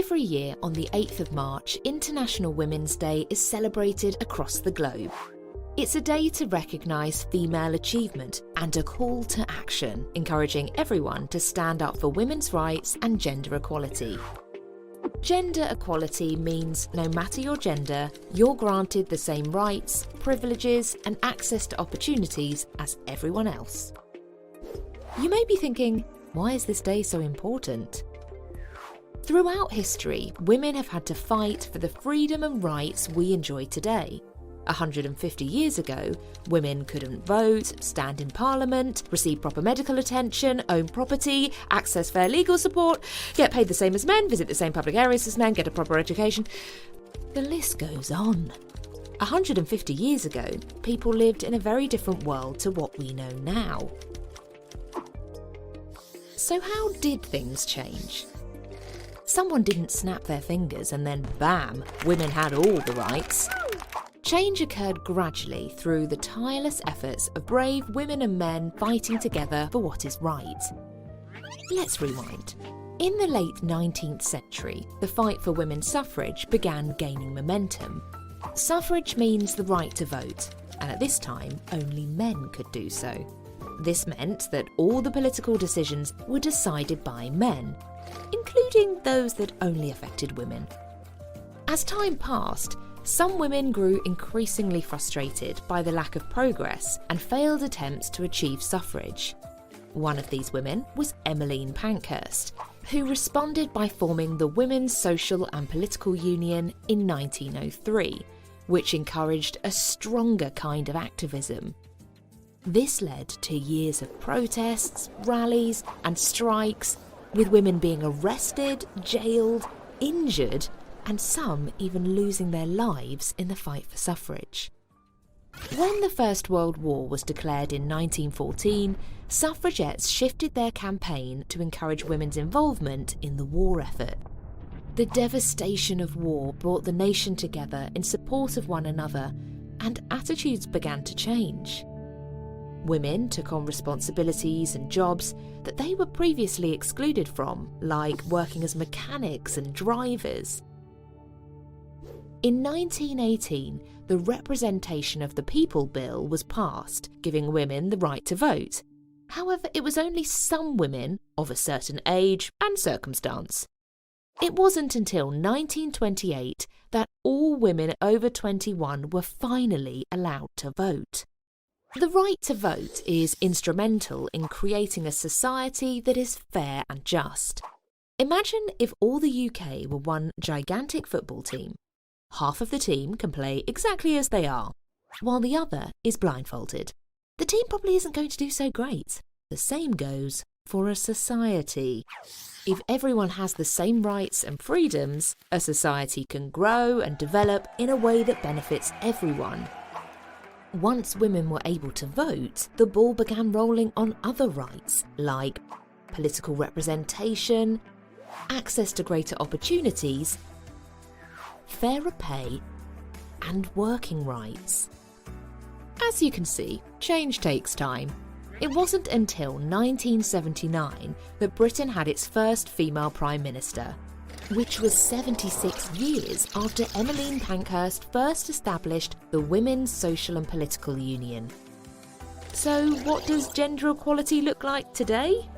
Every year on the 8th of March, International Women's Day is celebrated across the globe. It's a day to recognise female achievement and a call to action, encouraging everyone to stand up for women's rights and gender equality. Gender equality means no matter your gender, you're granted the same rights, privileges, and access to opportunities as everyone else. You may be thinking, why is this day so important? Throughout history, women have had to fight for the freedom and rights we enjoy today. 150 years ago, women couldn't vote, stand in parliament, receive proper medical attention, own property, access fair legal support, get paid the same as men, visit the same public areas as men, get a proper education. The list goes on. 150 years ago, people lived in a very different world to what we know now. So how did things change? Someone didn't snap their fingers and then bam, women had all the rights. Change occurred gradually through the tireless efforts of brave women and men fighting together for what is right. Let's rewind. In the late 19th century, the fight for women's suffrage began gaining momentum. Suffrage means the right to vote, and at this time, only men could do so. This meant that all the political decisions were decided by men, including those that only affected women. As time passed, some women grew increasingly frustrated by the lack of progress and failed attempts to achieve suffrage. One of these women was Emmeline Pankhurst, who responded by forming the Women's Social and Political Union in 1903, which encouraged a stronger kind of activism. This led to years of protests, rallies, and strikes, with women being arrested, jailed, injured, and some even losing their lives in the fight for suffrage. When the First World War was declared in 1914, suffragettes shifted their campaign to encourage women's involvement in the war effort. The devastation of war brought the nation together in support of one another, and attitudes began to change. Women took on responsibilities and jobs that they were previously excluded from, like working as mechanics and drivers. In 1918, the Representation of the People Bill was passed, giving women the right to vote. However, it was only some women of a certain age and circumstance. It wasn't until 1928 that all women over 21 were finally allowed to vote. The right to vote is instrumental in creating a society that is fair and just. Imagine if all the UK were one gigantic football team. Half of the team can play exactly as they are, while the other is blindfolded. The team probably isn't going to do so great. The same goes for a society. If everyone has the same rights and freedoms, a society can grow and develop in a way that benefits everyone. Once women were able to vote, the ball began rolling on other rights, like political representation, access to greater opportunities, fairer pay, and working rights. As you can see, change takes time. It wasn't until 1979 that Britain had its first female Prime Minister, which was 76 years after Emmeline Pankhurst first established the Women's Social and Political Union. So what does gender equality look like today?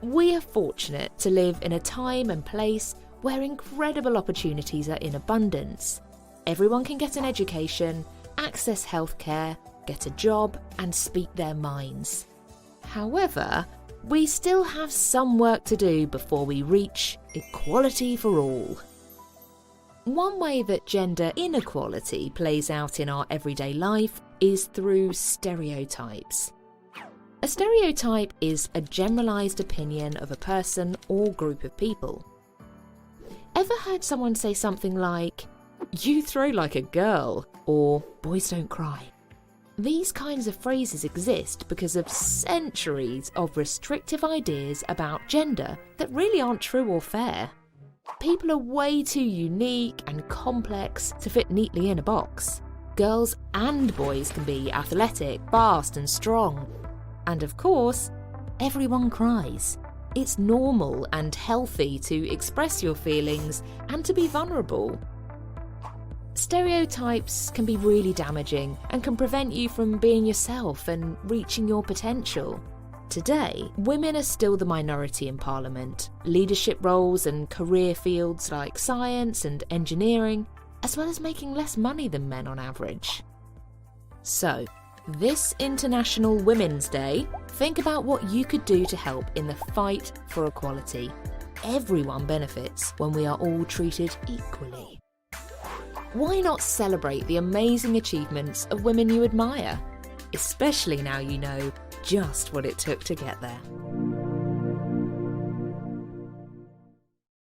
We are fortunate to live in a time and place where incredible opportunities are in abundance. Everyone can get an education, access healthcare, get a job, and speak their minds. However, we still have some work to do before we reach equality for all. One way that gender inequality plays out in our everyday life is through stereotypes. A stereotype is a generalised opinion of a person or group of people. Ever heard someone say something like, "You throw like a girl," or "boys don't cry"? These kinds of phrases exist because of centuries of restrictive ideas about gender that really aren't true or fair. People are way too unique and complex to fit neatly in a box. Girls and boys can be athletic, fast and strong. And of course, everyone cries. It's normal and healthy to express your feelings and to be vulnerable. Stereotypes can be really damaging and can prevent you from being yourself and reaching your potential. Today, women are still the minority in Parliament, leadership roles and career fields like science and engineering, as well as making less money than men on average. So, this International Women's Day, think about what you could do to help in the fight for equality. Everyone benefits when we are all treated equally. Why not celebrate the amazing achievements of women you admire? Especially now you know just what it took to get there.